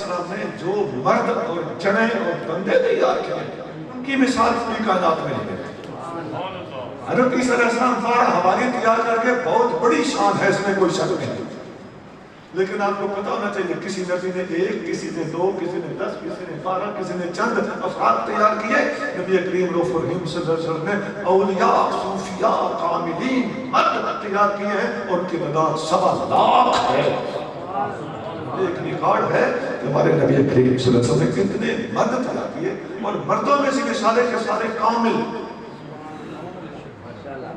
अलैहिस्सलाम ने जो मर्द और जने और बंदे तैयार किए उनकी मिसाल पूरी कायनात में नहीं है। हज़रत ईसा अलैहिस्सलाम द्वारा हवारी तैयार करके बहुत बड़ी शान है, इसमें कोई शक नहीं। लेकिन आपको पता होना चाहिए किसी नबी ने 1, किसी ने 2, किसी ने 10, किसी ने 12, किसी ने चंद अफराद तैयार किए। नबी करीम रऊफ़ुर रहीम सल्लल्लाहु अलैहि वसल्लम ने औलिया, सूफिया, कामिलीन मर्द तैयार किए हैं और उनकी तादाद 1.25 लाख है। एक रिकॉर्ड है कि हमारे नबी करीम सल्लल्लाहु अलैहि वसल्लम ने कितने मर्द तैयार किए, और मर्दों में से सारे के सारे कामिल,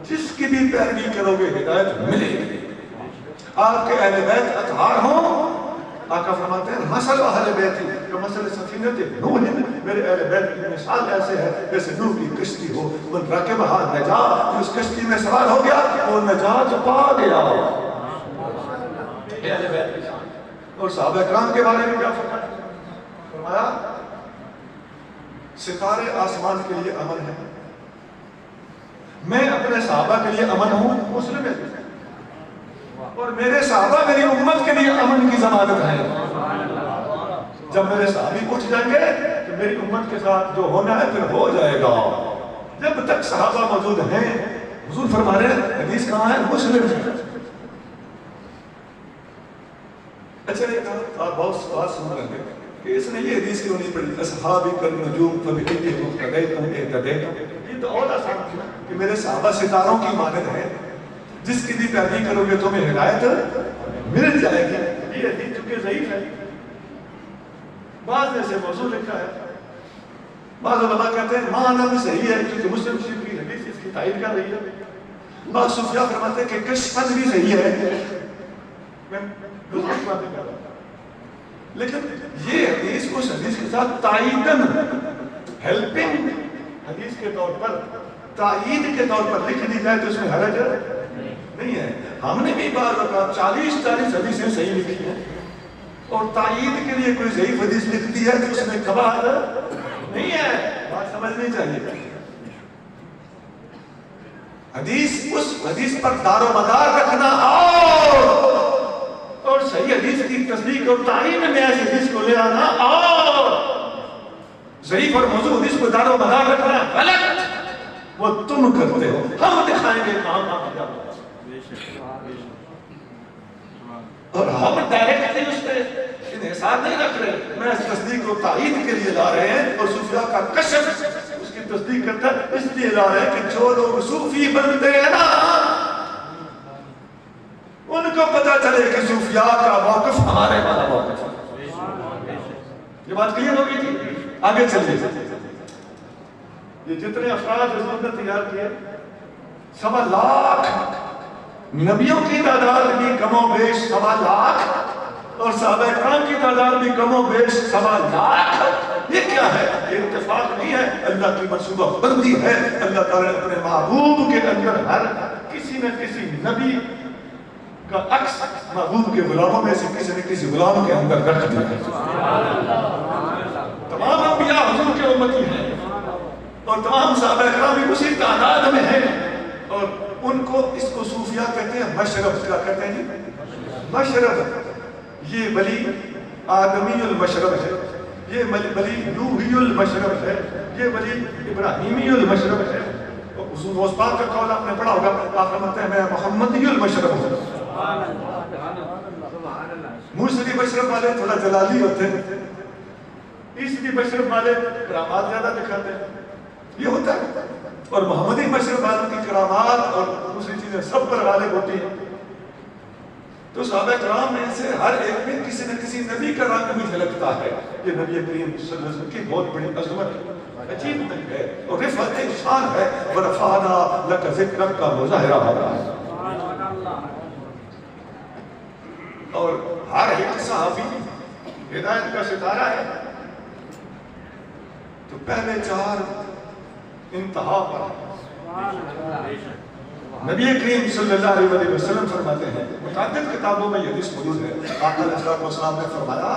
जिसकी भी पैरवी करोगे हिदायत मिलेगी। आपके अहले बैत अतहार हों, आका फरमाते हैं मसल अहले बैती कि मसल सफीनत नूह, मेरे अहले बैत की मिसाल ऐसे है जैसे नूह की कश्ती हो, मन राकिबहा नजा, उस कश्ती में सवार हो गया वो नजात पा गया। अहले बैत की शान। और सहाबा किराम के बारे में क्या फरमाया? सितारे आसमान के लिए अमन है, मैं अपने सहाबा के लिए अमन हूँ, मुस्लिम है, और मेरे सहाबा मेरी उम्मत के लिए अमन की ज़मानत है। जब मेरे सहाबी उठ जाएंगे तो मेरी उम्मत के साथ जो होना है फिर हो जाएगा। जब तक सहाबा मौजूद हैं, हुजूर फरमा रहे हैं, हदीस कहाँ है? मुस्लिम। अच्छा, आप बहुत बात सुन रहे हैं कि इसने ये हदीस क्यों नहीं पढ़ी? असहाबी कल नजूम फबिहिम मुक्तदैतुम इहतदैतुम। ये तो और आसान था कि मेरे सहाबा सितारों की मानद है, जिसकी भी पैरवी करोगे तुम्हें हिदायत मिल जाएगी। ये हदीस चूंकि ज़ईफ है, बाद में से मौजू लिखा है, बाद उलमा कहते हैं माना भी सही है क्योंकि मुस्लिम शरीफ की हदीस इसकी तारीफ कर रही है। बाद सूफिया फरमाते हैं कि कश्फ भी सही है, मैं दूसरी बातें कर रहा हूं, लेकिन ये हदीस उस हदीस के साथ ताईदन, हेल्पिंग हदीस के तौर पर, ताईद के तौर पर लिख दी जाए तो उसमें हरज नहीं है। हमने भी बार 40-40 हदीसें सही लिखी हैं, और ताईद के लिए कोई ज़ईफ हदीस लिख दी है तो उसमें कबात नहीं है। बात समझनी चाहिए। हदीस, उस हदीस पर दारोमदार रखना और सही हदीस की तस्दीक और ताईद में ऐसी हदीस को ले आना और ज़ईफ और मौजू हदीस को दारोमदार रखना गलत, वो तुम करते हो। हम दिखाएंगे कहां और हम डायरेक्टली उस पर इन्हिसार नहीं रख रहे, मैं इस तस्दीक को ताईद के लिए ला रहे हैं, और सूफिया का कशफ उसकी तस्दीक करता है इसलिए ला रहे हैं कि जो लोग सूफी बनते हैं ना, उनको पता चले कि सूफिया का मौक़िफ़ हमारे वाला मौक़िफ़ है। ये बात क्लियर हो गई थी? आगे चलिए। ये जितने अफराद हुजूर ने तैयार किए, 1.25 लाख, नबियों की तादाद भी कमो बेश 1.25 लाख, और सहाबा किराम की तादाद भी कमो बेश 1.25 लाख। ये क्या है? ये इत्तेफाक नहीं है, अल्लाह की मंसूबा बंदी है। अल्लाह ताला ने अपने महबूब के अंदर हर किसी न किसी नबी का अक्स महबूब के गुलामों में से किसी न किसी गुलाम के अंदर रख दिया। तमाम अंबिया हुजूर के उम्मती हैं, और तमाम सहाबा किराम भी उसी तादाद में हैं, और उनको, इसको सूफिया कहते हैं मशरब। क्या कहते हैं जी? मशरब। ये वली आदमीयुल मशरब है, ये वली नूहियुल मशरब है, ये वली इब्राहीमियुल मशरब है। उस बात का कौल आपने पढ़ा होगा, आप फरमाते हैं मैं मोहम्मदियुल मशरब हूं। मूसली मशरब वाले थोड़ा जलाली होते हैं, इसलिए मशरब वाले करामात ज्यादा दिखाते हैं, ये होता है। और मोहम्मदी मशरब वालों की करामात और दूसरी चीजें सब पर गालिब होती हैं। तो सहाबा किराम में से हर एक में किसी न किसी नबी का रंग भी झलकता है। ये नबी करीम सल्लल्लाहु अलैहि वसल्म की बहुत बड़ी अज़मत अजीब तक है और रिफ़अत शान है। वरफ़अना लक ज़िक्रक का मुज़ाहिरा हो रहा है। और हर एक सहाबी हिदायत का सितारा है। तो पहले 4 इंतहा पर नबी करीम सल्लल्लाहु अलैहि वसल्लम फरमाते हैं, मुतअद्दिद किताबों में ये हदीस मौजूद है। आका अलैहिस्सलाम ने फरमाया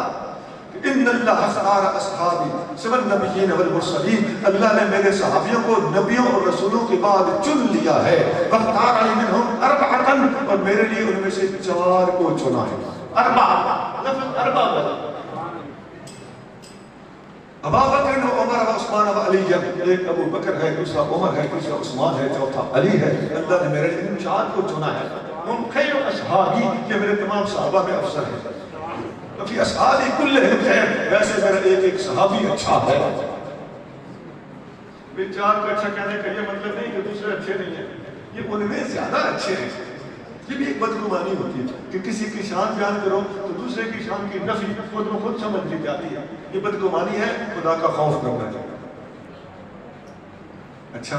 कि इन्नल्लाह ख़ारा अस्हाबी सिवन नबिय्यीन वल मुरसलीन, अल्लाह ने मेरे सहाबियों को नबियों और रसूलों के बाद चुन लिया है। वख्तार मिनहुम अर्बअतन, और मेरे लिए उनमें से 4 को चुना है। अर्बा लफ्ज़ अर्बा ابا بکر و عمر و عثمان و علی جب ایک ابو بکر ہے، دوسرا عمر ہے، تیسرا عثمان ہے، چوتھا علی ہے. اللہ نے میرے ان چار کو چنا ہے. ان خیر اصحابی کہ میرے تمام صحابہ میں افضل ہے. فی اصحابی کلہم خیر، ویسے میرا ایک ایک صحابی اچھا ہے. یہ چار کو اچھا کہنے کا یہ مطلب نہیں کہ دوسرے اچھے نہیں ہیں، یہ ان میں زیادہ اچھے ہیں. یہ بھی ایک بدگمانی ہوتی ہے کہ کسی کی شان بیان کرو تو دوسرے کی شان کی نفی خود میں خود سمجھ لی جاتی ہے. یہ بدگمانی ہے، خدا کا خوف کرنا چاہیے. اچھا